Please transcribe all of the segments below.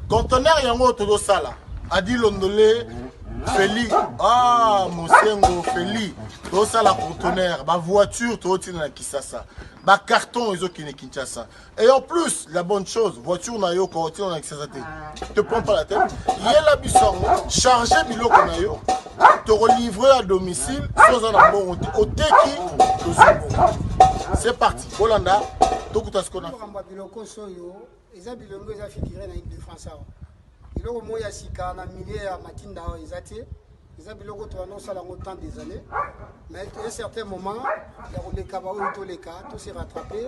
Conteneur yango todo sala. Adi Londolé Feli. Ah, Mosengo Feli. Todo sala conteneur, ba voiture todo tina Kisasa. Ba carton ils ont Kinshasa. Et en plus, la bonne chose, voiture na yo quand on a Kisasa te prends pas la tête. Il y a la bisson charger biloko na yo. Te relivrer à domicile sans un bon au teki. C'est parti. Bolanda, tokuta ce qu'on a. Biloko soyo, eza bilongo eza figuré na équipe de France. Biloko moya sika na milieu ya matinda ezate. Ils ont biloko to annonce à longtemps des années. Mais à un certain moment, il y a les cabao et tous les cas, tout s'est rattrapé.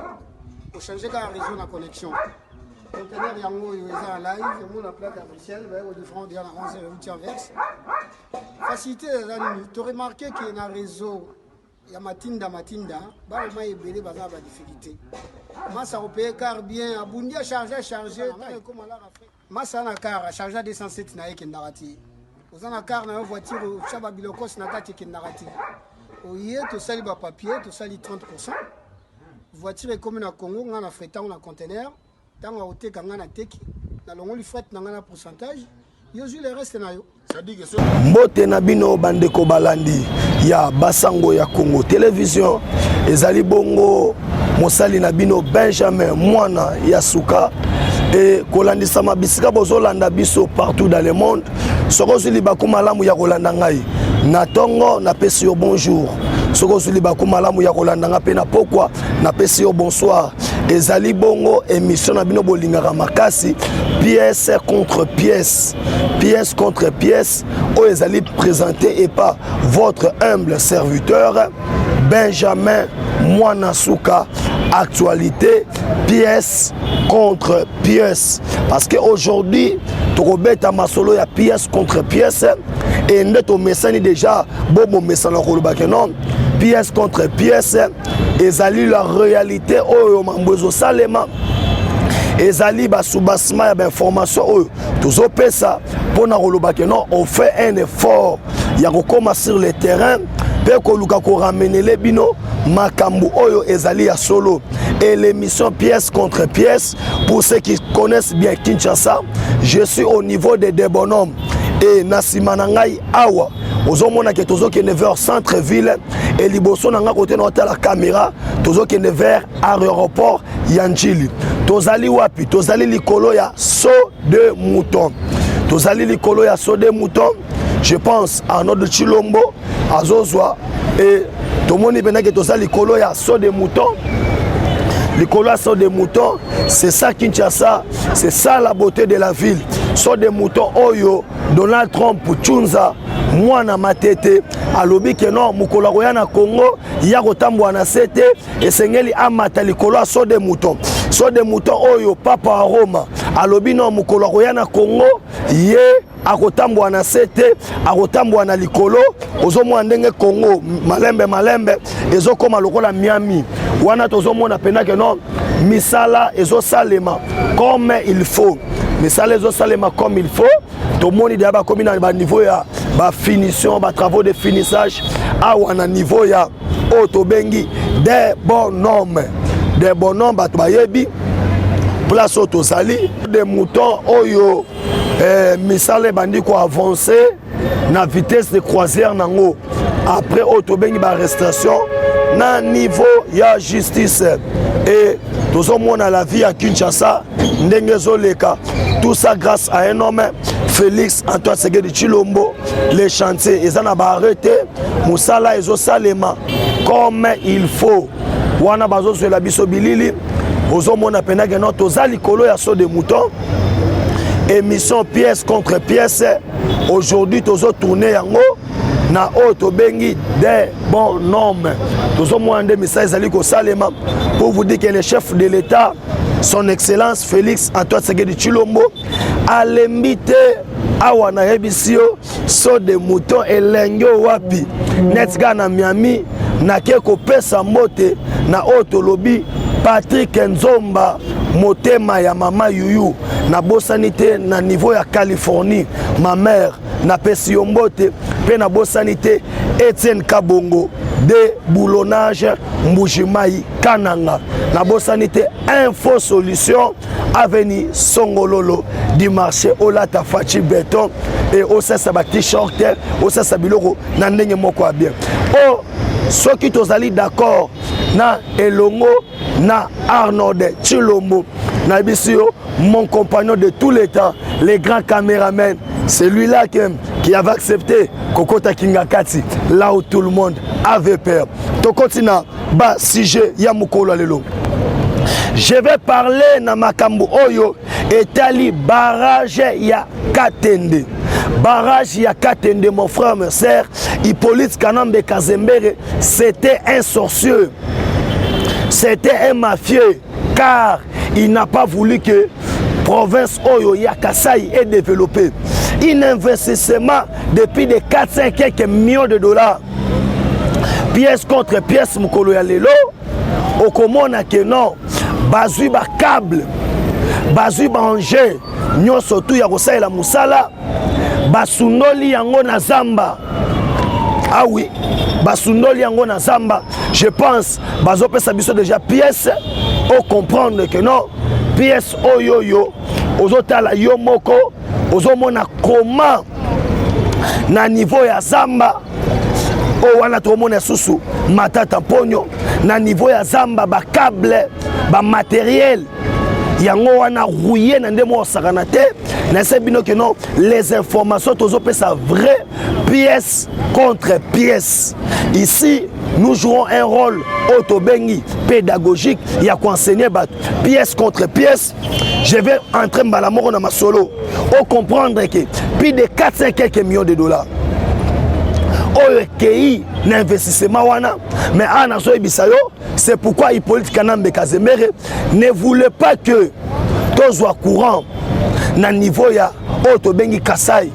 Pour changer quand réseau la connexion. Conteneur yango ils sont en live, ils ont la plaque à Bruxelles, au différent de la 11 et verse. Facilité les amis, tu as remarqué qu'il y a un réseau, il y a matinda, bah au moins il y a des difficultés. Moi ça repère car bien, abundi à charger, Massa na car à charger 207 na yeke narati. Vous en avez car na voiture, chaba bilokos na kati yeke narati. Oye to sali ba papier, to sali 30%. Voiture est comme na Congo, on a fret on a conteneur, tant on a kanga na teki, na longo li fret na ngana pourcentage. Yozu le reste na yo. Mbote na bino bandeko balandi ya Basango ya Congo télévision ezali bongo mosali na bino Benjamin Mwana ya Suka et kolandisa mabisika bozolanda biso partout dans le monde soko zuli bakumalamu ya kolanda ngai na tongo na pesi yo bonjour soko zuli bakumalamu ya kolanda nga pe na pokwa na pesi yo bonsoir ezali bongo émission na bino bolingaka makasi pièce contre pièce où ezali présenté et pas votre humble serviteur Benjamin Mwana Suka. Actualité pièce contre pièce parce que aujourd'hui Torobeta Masolo ya pièce contre pièce et neto mesani déjà bobo mesana kolobake non pièce contre pièce ezali la réalité oyo mambozo salema ezali basubasma ya information oyo tozopesa pona kolobake non on fait un effort ya kokoma sur le terrain pe koluka ko ramener les bino makambu oyo ezali ya solo et l'émission pièce contre pièce pour ceux qui connaissent bien Kinshasa je suis au niveau des bonhommes et nasimanangai awa ozomona ke tozokende vers centre ville et liboso nanga côté na la caméra tozokende vers aéroport Yanjili tozali wapi tozali likolo ya saut de mouton tozali likolo ya saut de mouton je pense à notre Chilombo à Zozwa et tout le monde est que likolo ya saut de mouton. Likolo ya saut de mouton, c'est ça Kinshasa, c'est ça la beauté de la ville. Saut de mouton oyo Donald Trump Tshunza mwana matete alobi ke non mukolo koya na Congo ya kotambwa na sete esengeli amata likolo ya saut de mouton. Saut de mouton oyo papa à Roma alobi non mukolo koya na Congo ye akotambwa na sete akotambwa na likolo ozomwa ndenge Congo malembe ezokoma lokola Miami wana tozomona penake non misala ezosalema comme il faut misala ezosalema comme il faut tomoni dia ba komi na ba niveau ya ba finition ba travaux de finissage awa na niveau ya otobengi des bonhommes bato bayebi place otozali des moutons oyo misale bandi ko avancer na vitesse de croisière nango après autobengi ba arrestation na niveau ya justice et tozomona la vie à Kinshasa ndenge zoleka tout ça grâce à un homme Félix Antoine Tshisekedi Tshilombo les chantiers ezana ba arrêté musala ezo salema comme il faut wana bazo sur la biso bilili ozomona penage no tozali kolo ya saut de mouton émission pièce contre pièce aujourd'hui tozo tourner yango na otobengi des bonhommes tozomwande message ezali ko salema pour vous dire que le chef de l'État son excellence Félix Antoine Tshisekedi Tshilombo alembite awa na yebisio saut de mouton elengyo wapi netga na Miami na keko pesa mbote na otolobi Patrick Nzomba motema ya mama yuyu na bosanité na niveau ya Californie ma mère na pesi yombote pe na bosanité Etienne Kabongo de boulonnage Mbujimai Kananga na bosanité info solution avenue Songololo du marché Olata Fachi Béton et au sasa ba t-shirt au sasa biloko na ndenge moko bien. Oh ceux qui tozali d'accord na Elongo na Arnold Chilombo na bisio mon compagnon de tous les temps, les grands caméramans, celui-là qui avait accepté Kokota Kingakati, là où tout le monde avait peur. To continue ba sujet ya mukolo lelo. Je vais parler na makambo oyo etali barrage ya Katende. Barrage ya Katende, mon frère, ma sœur, Hippolyte Kanambe Kazembere, c'était un sorcier. C'était un mafieux, car il n'a pas voulu que province Oyo ya Kasai est développée. Un investissement depuis de 400 quelques millions de dollars. Pièce contre pièce, Mukolo ya lelo, au komona que non, bazui ba câble, bazui ba engin, nyon surtout ya kosai la musala, basunoli yango na zamba. Ah oui, basundoli yango na zamba. Je pense bazopesa biso déjà pièce au comprendre que non pièce oyoyo ozotala yo moko ozomona comment na niveau ya zamba o wana tomona susu matata ponyo na niveau ya zamba ba câble ba matériel yango wana rouillé na ndemo osakana te na sebino que non les informations tozopesa vrai pièce contre pièce. Ici nous jouons un rôle autobengi pédagogique, il y a quoi enseigner pièce contre pièce. Je vais entrer dans la mort dans ma solo au comprendre que plus de 400 quelques millions de dollars OEKI n'investissement wana mais ana so bisayo. C'est pourquoi Hippolyte Kanambe Kazembere ne voulait pas que tozwa courant na niveau ya autobengi Kasai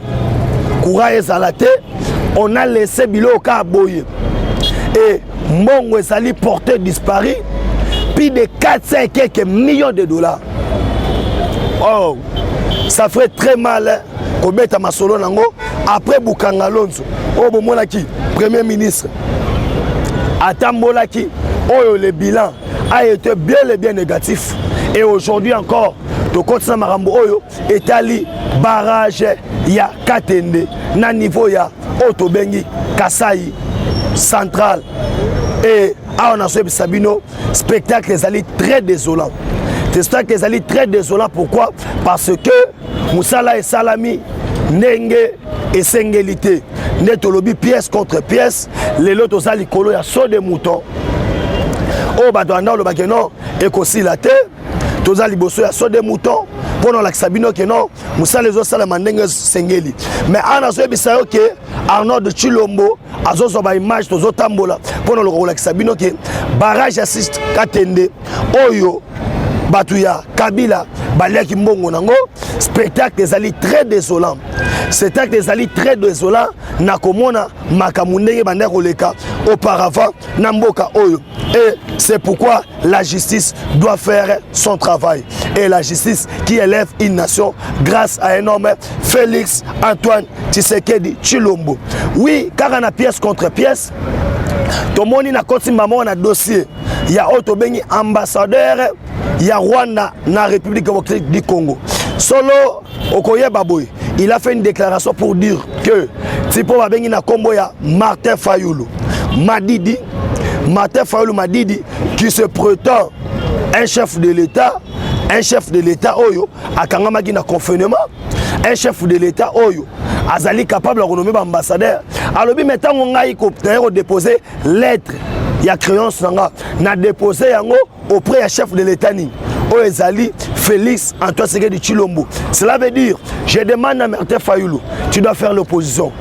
courant ezalate. On a laissé biloko aboye et Mongo ezali porté disparu plus de 400 quelques millions de dollars. Oh, ça ferait très mal hein, kobeta masolo nango après Bukanga Lonzo oh bomonaki premier ministre atambolaki oh le bilan a été bien et bien négatif et aujourd'hui encore to continue marambo oyo etali barrage ya Katende na niveau ya Otobengi Kasai central et on a fait Sabino spectacle ezali très désolant. Spectacle ezali très désolant pourquoi? Parce que Moussala et Salami Nenge et Sengelité netolobi pièce contre pièce les lots aux alikolo ya saut de mouton oh badanda le bageno et kosi la terre toza liboso ya saut de mouton pour la Sabino que non Moussa les autres la Nenge Sengeli mais on a fait bisayo que Arnaud de Chilombo azozo ba image tozo tambola pour le Sabino que barrage assiste Katende oyo Batuya Kabila Baleki Mbongo nango spectacle ezali très désolant. Spectacle ezali très désolant na komona makamundenge bande koleka auparavant na mboka oyo. Et c'est pourquoi la justice doit faire son travail. Et la justice qui élève une nation grâce à un homme Félix Antoine Tshisekedi Tshilombo. Oui, car on a pièce contre pièce. Tout le monde a continué à dossier. Il y a Otobengi ambassadeur. Il y a Rwanda na République démocratique du Congo. Solo Okoye Baboy, il a fait une déclaration pour dire que Tipo Babengi na Kombo ya Martin Fayulu Madidi, Martin Fayulu Madidi qui se prétend un chef de l'État, Oyo akangamaki na confinement, un chef de l'État Oyo azali capable de renommer ambassadeur. Alors bi mettant ngai ko déposer lettre ya créance na déposé yango auprès du chef de l'État ni Oezali Félix Antoine Tshisekedi Tshilombo. Cela veut dire je demande à Martin Fayulu, tu dois faire l'opposition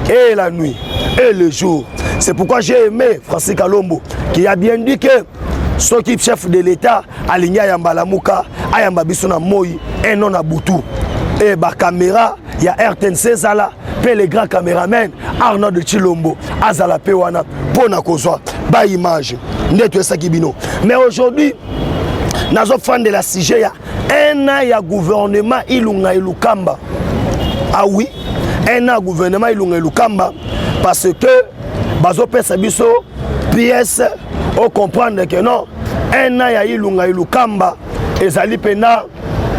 et la nuit et le jour. C'est pourquoi j'ai aimé Francis Kalombo qui a bien dit que ce qui est chef de l'État aligné à Yambalamuka ayamba biso na moi et non à Boutou et ba caméra il y a RTNC Zala pe les grands caméramens Arnaud de Tshilombo Azala Pewana pona kozwa ba image neto sakibino. Mais aujourd'hui nazo fan de la CG ya un an ya gouvernement Ilunga Ilukamba. Ah oui, un an gouvernement Ilunga Ilukamba parce que bazo pesa biso pièce au comprendre que non un an ya Ilunga Ilukamba ezali pena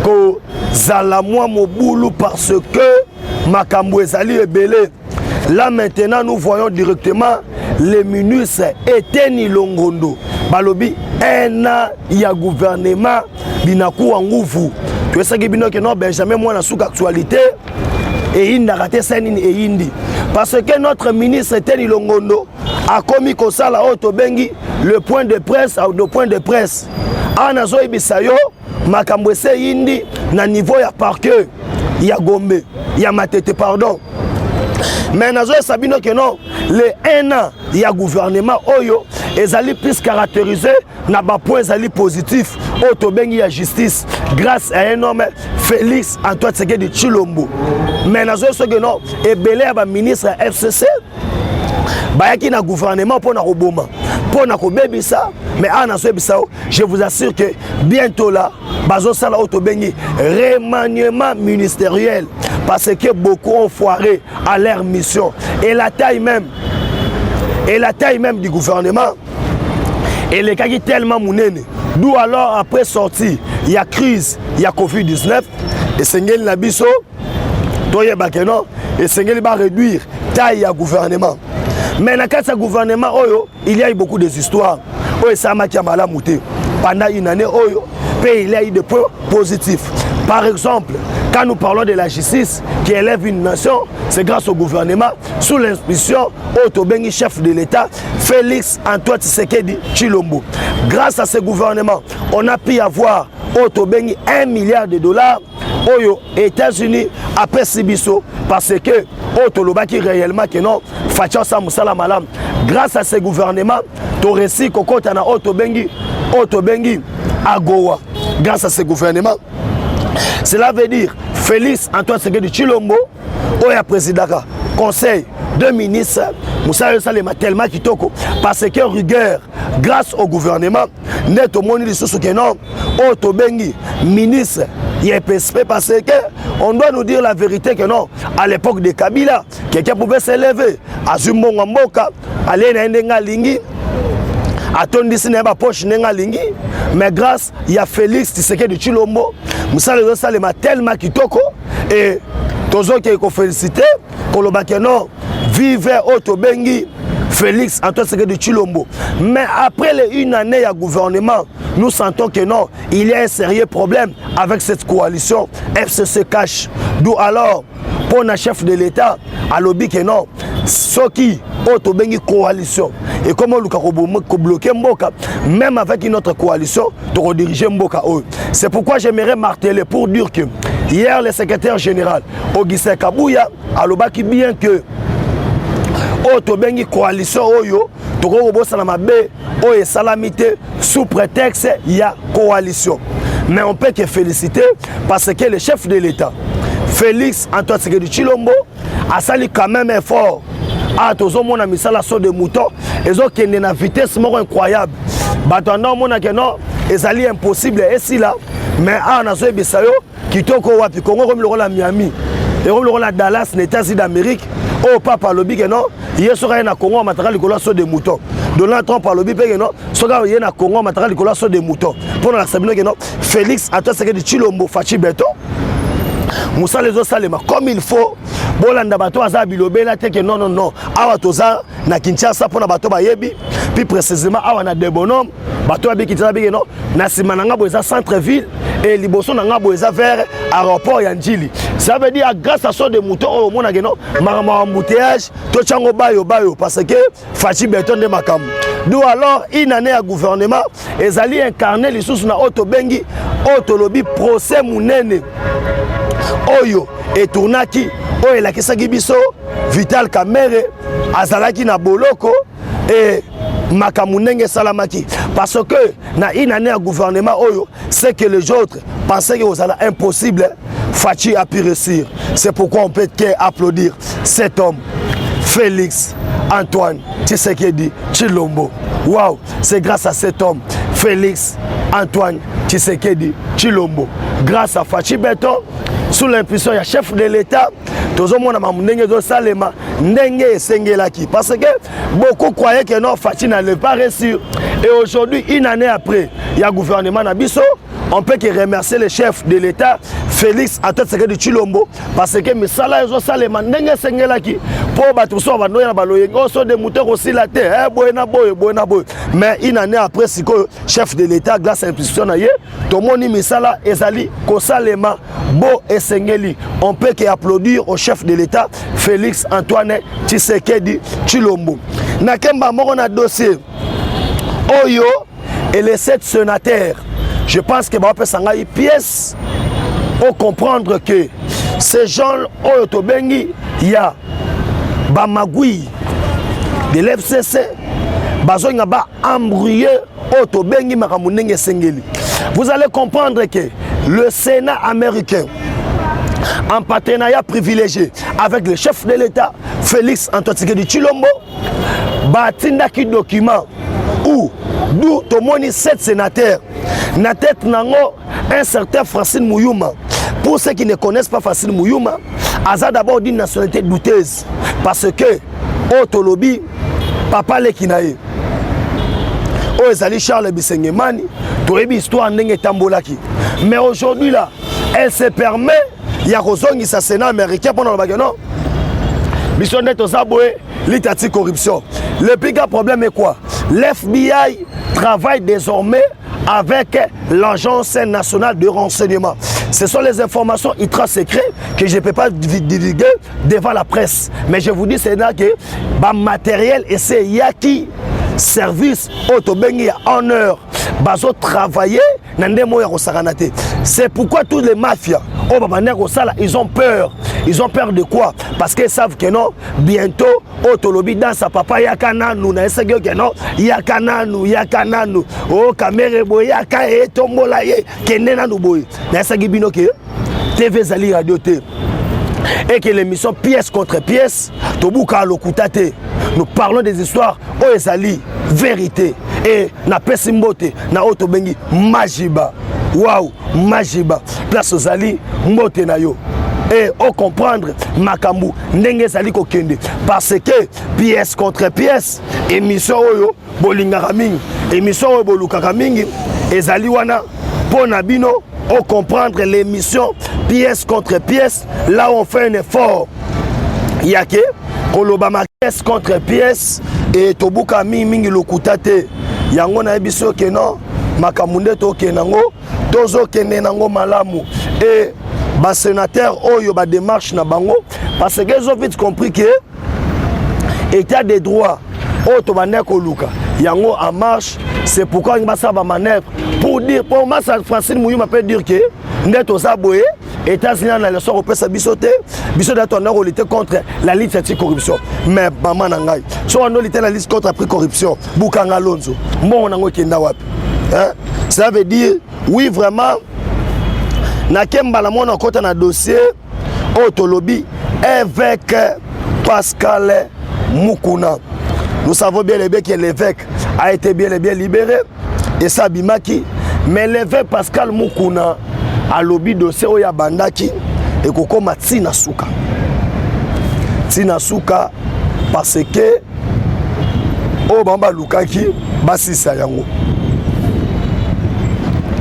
ko zala moi mobulu parce que makambo ezali ebele. Là maintenant nous voyons directement les ministres Eteni Longondo balobi un an ya gouvernement binaku nguvu tu sais que bino que non Benjamin moi na sous actualité et il n'a raté scène et indi parce que notre ministre Eteni Longondo a commis comme ça la haute bengi le point de presse ana zo ibisayo makambo ese indi na niveau ya parquet ya Gombe ya Matete pardon. Mais nazo sabino que non les 1 an il y a gouvernement oyo ezali plus caractérisé na ba point ezali positif auto bengi ya justice grâce à un homme Félix Antoine Tshisekedi Tshilombo. Mais nazo so que non et belé ba ministre FCC bayaki na gouvernement pour na roboma pour na ko bebisa mais ana so bebisa je vous assure que bientôt là bazo sala auto bengi remaniement ministériel parce que beaucoup ont foiré à leur mission et la taille même du gouvernement elle est qui tellement mounene d'où alors après sortie il y a crise il y a Covid-19 et Sengeli Nabiso toye bakeno et Sengeli va réduire taille à gouvernement mais dans ce gouvernement oyo il y a eu beaucoup de histoires oyo ça m'a kiamala mouté pendant une année oyo il y a eu des points positifs. Par exemple, quand nous parlons de la justice qui élève une nation, c'est grâce au gouvernement, sous l'inspiration Otobengi, chef de l'État, Félix Antoine Tshisekedi Tshilombo. Grâce à ce gouvernement, on a pu avoir Otobengi $1 milliard aux États-Unis après Sibiso parce que Otolobaki réellement que non, Fatia Samusala Malam. Grâce à ce gouvernement, tu réussis Kokotana Otobengi à Goa. Grâce à ce gouvernement, cela veut dire Félix Antoine Tshisekedi Tshilombo, Oya président conseil de ministres, Moussa Salema tellement kitoko parce que rigueur grâce au gouvernement net au monde de sous que non Otobengi ministre IPSP parce que on doit nous dire la vérité que non à l'époque de Kabila quelqu'un pouvait s'élever à Zumbonga Mboka aller na ndenga lingi atondisi na ba poche nenga lingi mais grâce il y a Félix Tshisekedi Tshilombo Moussa Salema tellement kitoko et tozo qui ko féliciter kolobake non vive Otobengi Félix Antoine Tshisekedi Tshilombo. Mais après une année à gouvernement, nous sentons que non, il y a un sérieux problème avec cette coalition FCC cash. D'où alors, pour le chef de l'État, à l'objet que non, ce qui Otobengi coalition. Et comment nous avons bloqué Mboka, même avec une autre coalition, de rediriger Mboka. C'est pourquoi j'aimerais marteler pour dire que hier, le secrétaire général, Augustin Kabouya, a l'objet bien que Otobengi coalition oyo toko bossa na mabe oyo salamité sous prétexte il y a coalition. Mais on peut que féliciter parce que le chef de l'État Félix Antoine Tshisekedi Tshilombo a sali quand même effort à tozo mona misala so de mouton ezo kende na vitesse moko incroyable batanda mona que non ezali impossible et si là mais ana so bisayo kitoko wapi Congo comme le la Miami et comme le la Dallas les États-Unis d'Amérique. Oh papa lobi que non hier sera na Congo mataka likolo so de mouton Donald Trump lobi que non sera hier na Congo mataka likolo so de mouton pour la sabino que non Félix Antoine Tshisekedi Tshilombo fachi beto Moussa les Salema comme il faut bolanda bato azabi lobela te que non awa toza na Kinshasa pour na bato bayebi puis précisément awa na Debonom bato abi kitana bi que non na simananga boza centre ville et liboso nanga boza vers aéroport ya Njili. Ça veut dire grâce à ça de moutons au monde que non marama embouteillage to chango bayo parce que fachi beton de makam. D'où alors une année à gouvernement ezali incarné les sous na Otobengi Otolobi procès munene oyo et tournaki oyo la kisaki biso Vital Kamerhe azalaki na boloko et makamunenge salamaki parce que na une année à gouvernement oyo c'est que les autres pensaient que ça era impossible. Fachi a pu réussir. C'est pourquoi on peut applaudir cet homme Félix Antoine Tshisekedi Tshilombo. Waouh, c'est grâce à cet homme Félix Antoine Tshisekedi Tshilombo, grâce à Fachi Beton, sous l'impulsion du chef de l'État, tout le monde a ndenge zo salema ndenge esengelaki parce que beaucoup croyaient que non Fachi n'allait pas réussir et aujourd'hui une année après il y a gouvernement na biso on peut que remercier le chef de l'État, Félix Antoine Tshisekedi Tshilombo, parce que misala ezo salema ndenge sengelaki pour batuso bandoya baloyengo so de mouteurs aussi la terre boyena boy. Mais une année après siko chef de l'État grâce à l'institution naie tomoni misala ezali kosalema bo esengeli. On peut que applaudir au chef de l'État Félix Antoine Tshisekedi Tshilombo. Nakemba moko na dossier Oyo et les 7 sénateurs. Je pense que Bape Sangaï pièce pour comprendre que ces gens Oyo Tobengi, il y a Bamagui de l'FCC, Bazoinga ba embrouillé Oyo Tobengi Makamunenge Sengeli. Vous allez comprendre que le Sénat américain, en partenariat privilégié avec le chef de l'État, Félix Antoine Tshisekedi Tshilombo, batindaki document où d'où tomoni 7 sénateurs na tête nango un certain Francine Mouyouma. Pour ceux qui ne connaissent pas Francine Mouyouma, Aza d'abord d'une nationalité douteuse parce que Otolobi papa le kinae o ezali Charles Bisengemani toyebi histoire ndenge tambolaki. Mais aujourd'hui là, elle se permet ya kozongi sa Sénat américain pendant le bagano mission d'être zaboué l'itati corruption. Le plus grand problème est quoi? L'FBI travaille désormais avec l'Agence nationale de renseignement. Ce sont les informations ultra secrètes que je ne peux pas divulguer devant la presse. Mais je vous dis, c'est là que le matériel et c'est Yaki service autobengi en heure. Bazo travailler c'est pourquoi tous les mafias ils ont peur. Ils ont peur de quoi? Parce qu'ils savent que non, bientôt Otolobi dans sa papa yakananu na esegyo que non, yakananu oh kamere boy yaka e tombola ye kenena no boy. Na esegi bino ke TV Zali radio te. Et que l'émission pièce contre pièce, Tobuka Lokutate, nous parlons des histoires Oezali, vérité. Et na Pesimbote, na Otobengi, Majiba. Waouh, Majiba. Place Ozali, Mbote Nayo. Et on comprendre Makambu, Ndenge Zali Kokende. Parce que pièce contre pièce, émission Oyo, Bolingaraming, émission Oyo Bolukaraming, Ezali Wana, Ponabino. On comprendre l'émission pièce contre pièce, là on fait un effort. Yake, Kolobama pièce contre pièce, et Tobuka mingi lokutate. Yango na ebiso ke non, Makamunde to kenango, tozo kenenango malamu. Et ba sénateur oyo ba démarche na bango, parce que ils ont vite compris que état des droits, auto baneko luka. Yango en marche, c'est pourquoi il va ça manœuvre. Pour dire, pour moi, Francine Mouyouma peut dire que nous sommes États-Unis dans le sort au bisoté, bisoté on a lutté contre la lutte anti-corruption. Mais maman nangai, si on a lutté la lutte contre la corruption, Boukanga Lonzo, bon on a kenda wapi. Ça veut dire, oui vraiment, nakemba la mona côté na dossier, Otolobi avec Pascal Mukuna. Nous savons bien les bien que l'évêque a été bien libéré. Et ça bimaki, mais l'évêque Pascal Mukuna a lobby dossier oya bandaki et kokoma Tina Souka parce que o bamba lukaki basisa yango.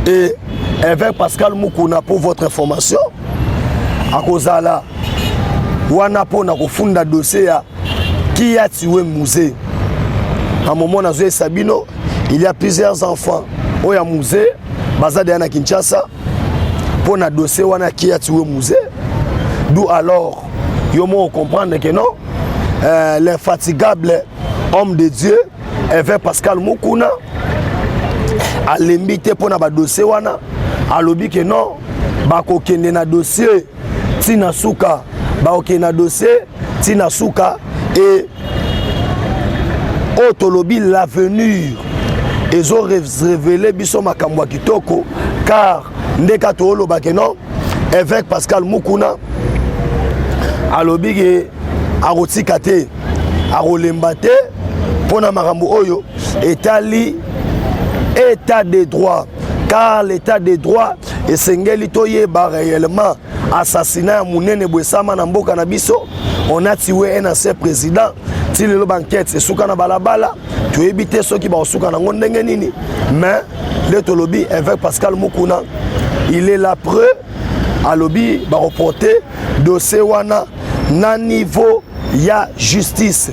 Et évêque Pascal Mukuna, pour votre information, à cause de là wana pona kofunda dossier ya qui a tué musée. À un moment dans Sabino, il y a plusieurs enfants au musée, basé à Kinshasa, pour un dossier qui a tué musée. D'où alors, on comprend que non, l'infatigable homme de Dieu, évêque Pascal Mukuna, a l'invité pour un dossier, a lobby que non, bakokende na dossier, Tina Souka, bakokende na dossier, Tina Souka, et Otolobi l'avenir. Ils ont révélé biso makambo kitoko car ndeka tolo bakeno évêque Pascal Mukuna alobi ke arotikate arolembate pona makambo oyo etali état de droit car l'état de droit esengeli toyeba réellement assassinat ya munene bwesama na mboka na biso. On a tué un ancien président. Si le banquette c'est souka na balabala, tu évites ceux qui vont souka na ngondenge nini. Mais le tolobi avec Pascal Mukuna il est la preuve à lobby va reporter dossier wana na niveau ya justice.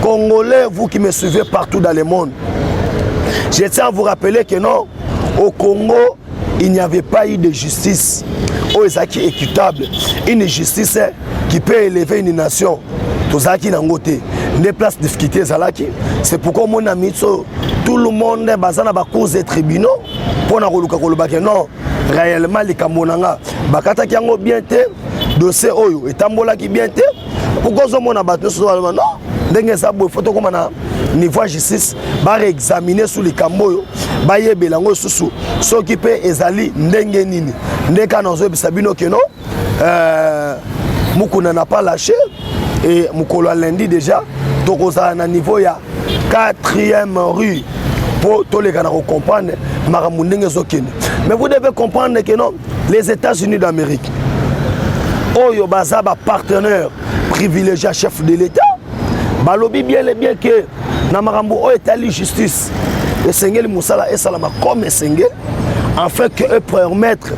Congolais, vous qui me suivez partout dans le monde, je tiens à vous rappeler que non, au Congo, il n'y avait pas eu de justice équitable, une justice qui peut élever une nation. Des places de difficultés, c'est pourquoi mon ami, tout le monde est basé dans cause des tribunaux pour non, réellement les Camonanga, Bakata qui ont bien été, dossier Oyo, et Tambola qui bien été, pourquoi on a battu sur le non? Il faut que niveau justice va examiner sous les camboyo ba yebelango susu s'occuper ezali ndenge nini ndeka nazo bisabino que non Mukuna n'a pas lâché et Mukolo lundi déjà tokoza na niveau ya 4e rue pour tous les gars comprendre maramundenge zokene. Mais vous devez comprendre que non, les États-Unis d'Amérique oyo bazaba partenaire privilégié chef de l'État balobi bien les bien que na marambo o etali justice et sengeli musala et salama comme sengel afin que eux permettre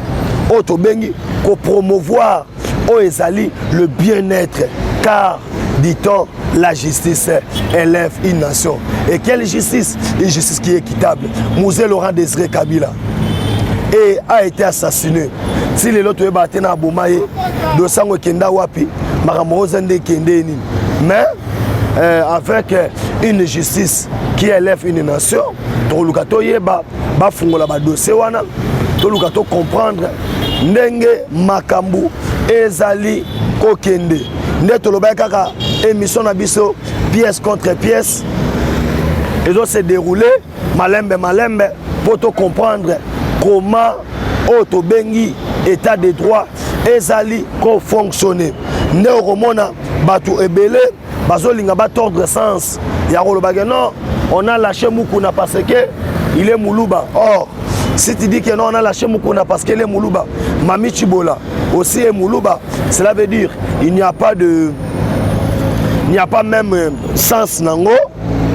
au tobengi ko promouvoir o ezali le bien-être car dit-on la justice élève une nation. Et quelle justice? Une justice qui est équitable. Mouzé Laurent Désiré Kabila et a été assassiné. Si les autres battent na Boumaye de sango kenda wapi marambo zende kende ni mais avec une justice qui élève une nation, tolukato yeba ba fungola ba dossier wana, tolukato comprendre ndenge makambu ezali kokende. Nde toloba kaka émission na biso pièce contre pièce. Et donc se dérouler malembe pour te comprendre comment auto bengi état de droit ezali ko fonctionner. Nde romona batu ebele bazolinga ba tordre sens ya non on a lâché Mukuna parce que il est Moulouba. Or si tu dis que non on a lâché Mukuna parce qu'il est Moulouba, Mami Chibola aussi est Moulouba, cela veut dire il n'y a pas même sens nango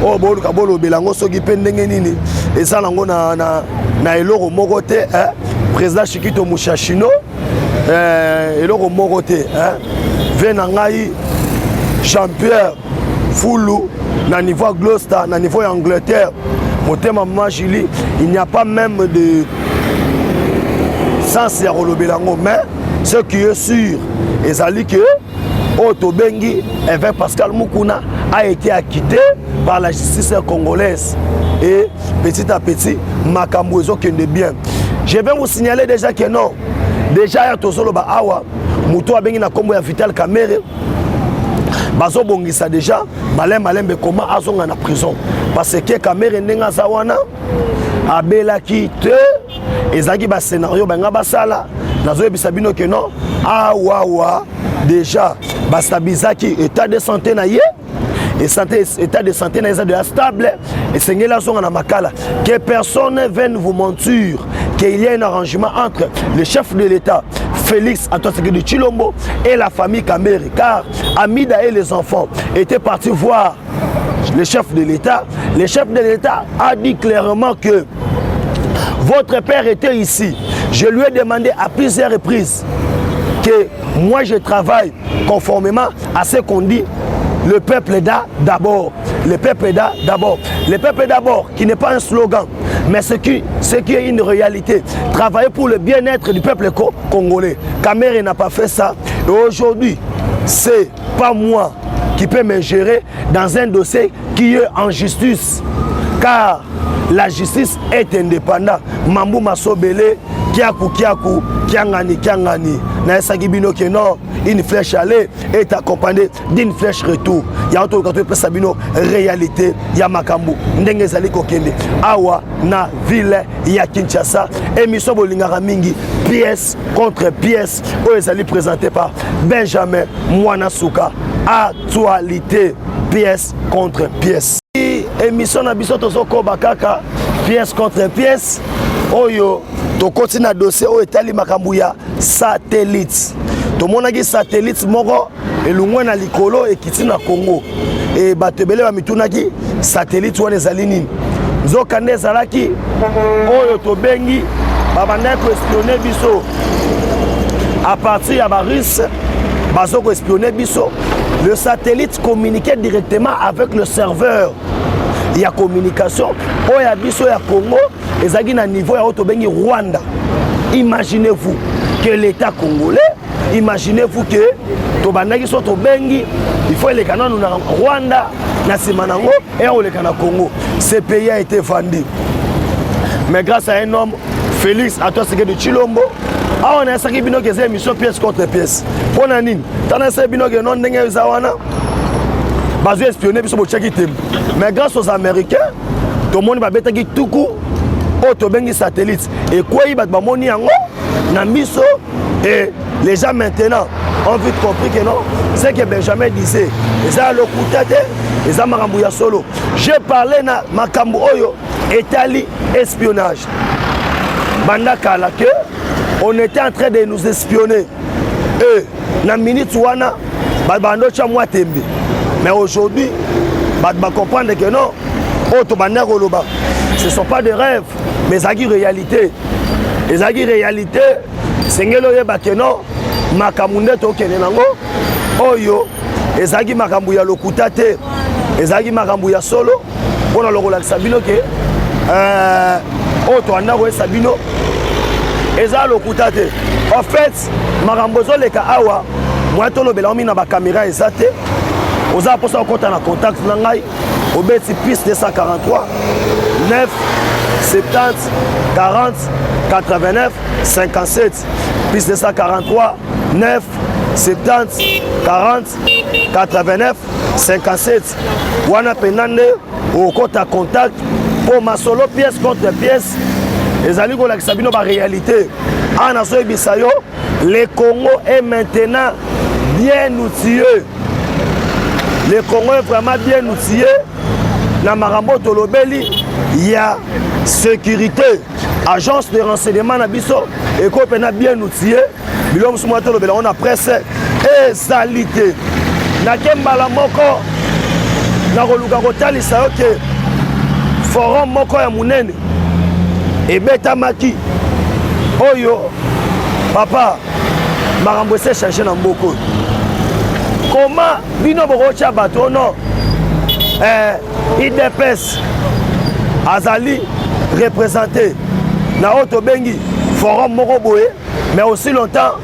o bolu ka bolo belango soki pendenge nini et ça nango na eloko moko te président Chikito Mushashino eloko moko te venangai Jean-Pierre Foulou, na niveau Gloucester, na niveau Angleterre, Motema Majili, il n'y a pas même de sens à Rolobelango, mais ce qui est sûr, c'est que Otto Bengi, avec Pascal Mukuna, a été acquitté par la justice congolaise. Et petit à petit, Makambo est bien. Je vais vous signaler déjà que non, déjà il y a tout solo awa, Mouto a Bengi na kombo ya Vital Kamerhe. Bazo bongisa déjà malembe comment azonga na prison parce que Kamerhe ndenga zawana abelaki te ezaki ba scénario banga basala nazo yebisa bino que non awa déjà bastabizaki état de santé na ye et santé état de santé na de stable et sengela zonga na makala que personne ne vienne vous mentir qu'il y a un arrangement entre le chef de l'État Félix Antoine Tshisekedi Tshilombo et la famille Kamerhe, car Amida et les enfants étaient partis voir le chef de l'État. Le chef de l'État a dit clairement que votre père était ici. Je lui ai demandé à plusieurs reprises que moi je travaille conformément à ce qu'on dit. Le peuple est d'abord. Le peuple est d'abord. Le peuple est d'abord, qui n'est pas un slogan, mais ce qui est une réalité. Travailler pour le bien-être du peuple congolais. Kamerhe n'a pas fait ça. Et aujourd'hui, c'est pas moi qui peux me gérer dans un dossier qui est en justice. Car la justice est indépendante. Mambu Masobele, Kiakou, Kiangani. Naesaki bino que non, une flèche aller est accompagnée d'une flèche retour. Il y a un autre qui Sabino réalité, ya Makambu, ndenge zali kokende. Awa na ville ya Kinshasa, émission Bolingara Mingi, pièce contre pièce, où ezali présenté par Benjamin Mwanasuka. Actualité, pièce contre pièce. Émission na biso tozoko bakaka, pièce contre pièce. Oyo to continue dossier o etali makambu ya satellite. To monaki satellite moko elungwe na likolo ekiti na Congo. Et batebele ba mitunaki satellite wana ezali nini? nzoka nde ezalaki oyo tobengi babandaki koespionne biso à partir ya barusse bazo koespionne biso. Le satellite communiquait directement avec le serveur. Il y a communication. Oh, ya biso ya Congo, ezaki na niveau ya otobengi Rwanda. Imaginez-vous que l'État congolais, imaginez-vous que tobandaki so tobengi, il faut les canons na Rwanda, na Simanango et on les canons Congo. Ce pays a été vendu. Mais grâce à un homme, Félix Antoine de Chilombo, on a essayé de faire une émission pièce contre pièce. On a dit, on a essayé de faire une émission basé espionner biso bochaki tem. Mais grâce aux Américains, tout le monde va betaki tout coup auto bengi satellite et quoi il va bamoni yango na miso et les gens maintenant ont vite compris que non, c'est que Benjamin disait et ça le kutate et ça makambu ya solo. J'ai parlé na makambu oyo etali espionnage. Banda kala que on était en train de nous espionner. Et na minute wana bando cha moi tembe. Mais aujourd'hui, on va comprendre que non, ce ne sont pas des rêves, mais c'est une réalité. Et c'est une réalité, c'est que non, Makamunde Tokenenango, Oyo, et c'est Makambuya Lokutate, et c'est Makambuya Solo, on a le rôle de Sabino que, Oto Anawe Sabino, et c'est Lokutate. En fait, Makambozo Leka Awa, moi, je suis dans la caméra exacte. Vous avez posé en contact au BT piste 243 9 70 40 89 57 piste 243 9 70 40 89 57 wana penande au contact pour ma solo pièce contre pièce les amis la sabino ba réalité ana so bisayo le Congo est maintenant bien outillé. Le Congo est vraiment bien outillé. Dans Marambo Tolobeli, il y a sécurité. Agence de renseignement Nabiso, et qu'on est bien outillé. On a presse et salité. Nakembala moko, Nakoluka Kotali Saoke, Forum Moko ya Munene, et Beta Maki. Oyo, papa, Marambo s'est changé dans beaucoup. Comment bino bokocha bato non IDPS Azali représenté na auto bengi forum moko boye mais aussi longtemps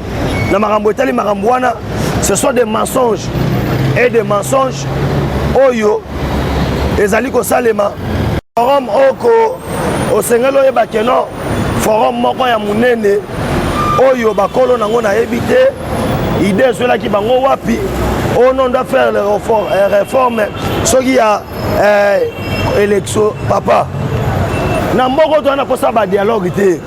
na makambo etali makambo wana ce sont des mensonges et des mensonges oyo ezali ko salema forum oko osengelo yeba keno forum moko ya munene oyo bakolo nango na ebité idée cela qui bango wapi on doit faire les réformes ce qui a élection papa na mboko to na posa ba dialogue té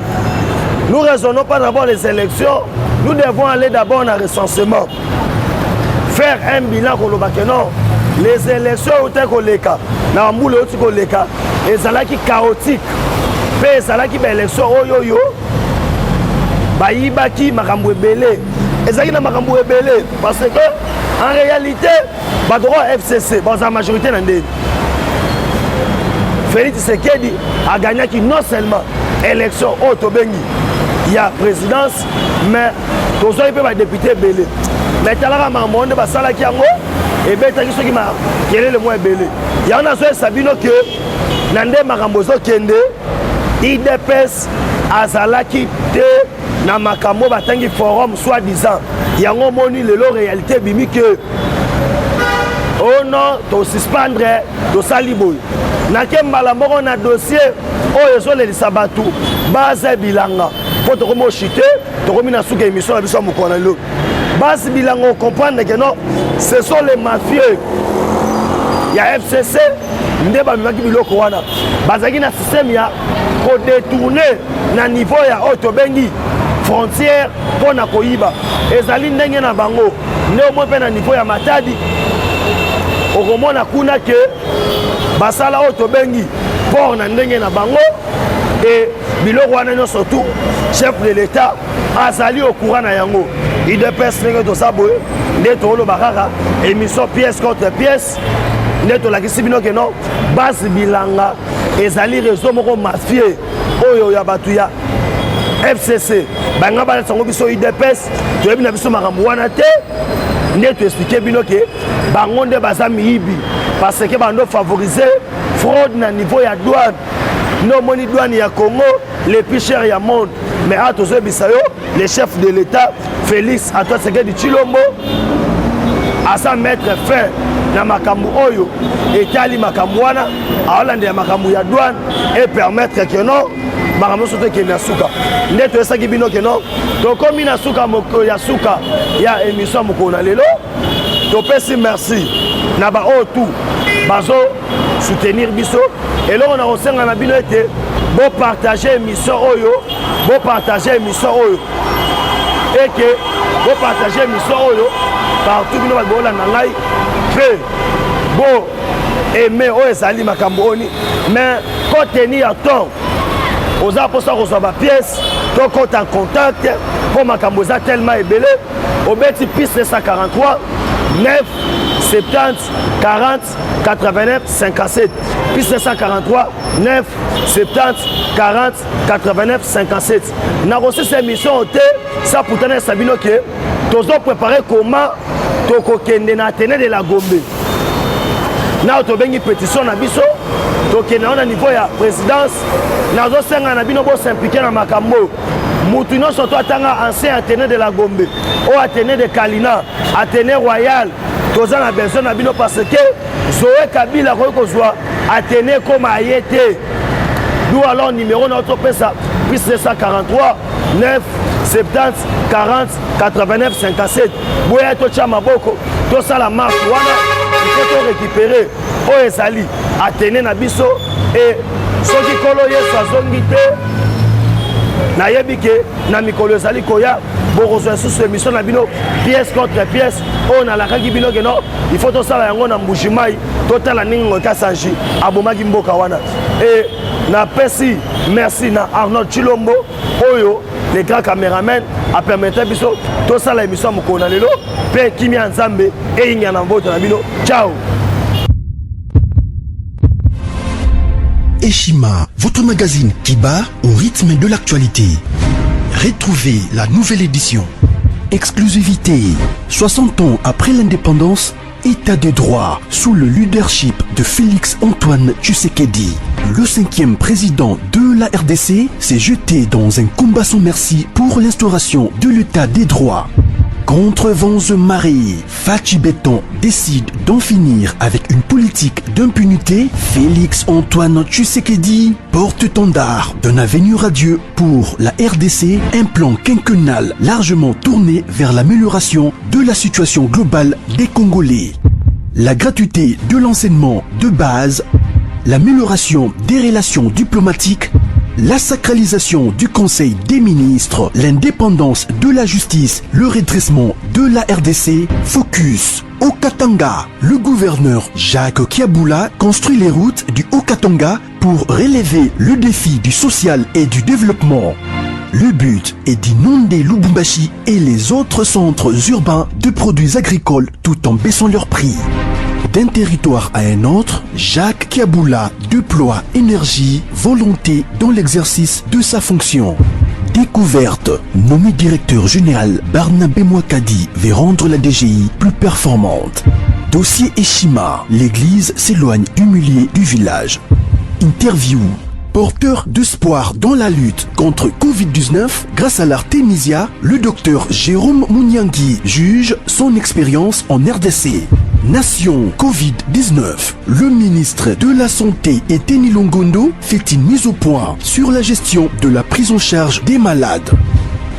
nous raisonnons pas d'abord les élections nous devons aller d'abord en recensement faire un bilan ko lobake non les élections ote ko leka na mbule oti ko leka ezalaki chaotique pe ezalaki ba élection oyo ba yibaki makambo ebele ezalaki na makambo ebele parce que en réalité, le droit FCC, dans la majorité, Félix Tshisekedi a gagné qui non seulement l'élection au Tobengi, il y a présidence, mais tous les députés belé. Mais il y a un monde qui a été et qui est le moins belé. Il y a un Sabino que Nande Marambozo Kende, IDPS, Azalaki, na makambo batangi forum soi-disant yango moni lelo réalité bimi que oh non to suspendre to saliboy na kembala moko na dossier oyo so le sabatu base bilanga po to komo chité to komi na suka émission na biso mokona lo base bilanga comprendre que non ce sont les mafieux ya FCC nde ba maki biloko wana bazaki na système ya ko détourner na niveau ya otobengi frontière pour na koyiba ezali ndenge na bango nde mo pe na niveau ya Matadi okomona kuna ke basala otobengi pour na ndenge na bango et biloko wana no surtout chef de l'état azali au courant na yango IDPS ndenge to sabo nde to lo bakaka émission pièce contre pièce nde tolakisi bino ke non base bilanga ezali réseau moko mafie oyo ya bato ya FCC banga bana sango biso UDPS toyebi na biso makambo wana te nde toexplike bino ke bango nde baza miyibi parce que bando favoriser fraude na niveau ya douane no moni douane ya Congo les plus chers ya monde mais a tozoyebisa yo le chef de l'État Félix Antoine Tshisekedi Tshilombo asa mettre fin na makambo oyo etali makambo wana aolandela makambo ya douane et permettre que non makambo soto ke na suka nde toyesaki bino ke non tokomi na suka moko ya suka ya émission moko na lelo topesi merci na ba oyo tout bazo soutenir biso eloko na kosenga na bino ete bo partager émission oyo et que bo partager émission oyo partout bino babolanda ngai pe bo aimer oyo ezali makambo oni mais kotenir ya temps oza posa kozwa ba pièce to kota en contact po makambo eza tellement ebele obeti piste 143 9 70 40 89 57 piste 143 9 70 40 89 57 na kosisa émission te ça pourtant sabino ke tozo préparer comment tokokende na Athénée de la Gombe na tobengi pétition na biso tokende na niveau ya présidence nazo senga na bino bo s'impliquer na makambo mutu nyonso to atanga ancien Athénée de la Gombe o Athénée de Kalina Athénée Royal toza na besoin na bino parce que Zoé Kabila ko kozwa Athénée comme ayete nous alors numéro notre pesa plus 143 9 70 40 89 57 boya to chama boko to sala marche wana il faut récupérer o ezali Athénée na biso et soki kolo yesu azongi te nayebi ke na mikolo ezali koya bokozwa susu émission na bino pièce contre pièce oyo nalakaki bino ke non il faut tosala yango na mbujimai totala ningo ekasanji abomaki mboka wana et napesi merci na Arnold Tshilombo oyo le grand caméraman a permettre biso tosala émission mokolo na lelo mpe kimia nzambe eyinga na mboto na bino ciao. Eshima, votre magazine qui bat au rythme de l'actualité. Retrouvez la nouvelle édition. Exclusivité. 60 ans après l'indépendance, État de droit sous le leadership de Félix Antoine Tshisekedi. Le 5e président de la RDC s'est jeté dans un combat sans merci pour l'instauration de l'État des droits. Contre vents et marées, Fachi Béton décide d'en finir avec une politique d'impunité. Félix Antoine Tshisekedi, porte-étendard d'un avenir radieux pour la RDC, un plan quinquennal largement tourné vers l'amélioration de la situation globale des Congolais. La gratuité de l'enseignement de base, l'amélioration des relations diplomatiques, la sacralisation du Conseil des ministres, l'indépendance de la justice, le redressement de la RDC, focus. Au Katanga, le gouverneur Jacques Kiaboula construit les routes du Haut-Katanga pour relever le défi du social et du développement. Le but est d'inonder Lubumbashi et les autres centres urbains de produits agricoles tout en baissant leurs prix. D'un territoire à un autre, Jacques Kiaboula déploie énergie, volonté dans l'exercice de sa fonction. Découverte, nommé directeur général, Barnabé Mouakadi veut rendre la DGI plus performante. Dossier Eshima, l'église s'éloigne humiliée du village. Interview. Porteur d'espoir dans la lutte contre Covid-19, grâce à l'Artemisia, le docteur Jérôme Mouniangui juge son expérience en RDC. Nation Covid-19. Le ministre de la Santé Eteni Longondo fait une mise au point sur la gestion de la prise en charge des malades.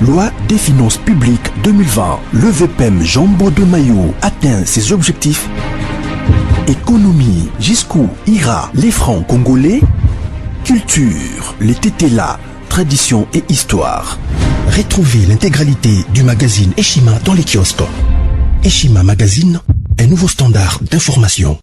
Loi des finances publiques 2020. Le VPM Jean-Baudouin Maillot atteint ses objectifs. Économie. Jusqu'où ira les francs congolais? Culture. Les tétélas. Tradition et histoire. Retrouvez l'intégralité du magazine Eshima dans les kiosques. Eshima Magazine, un nouveau standard d'information.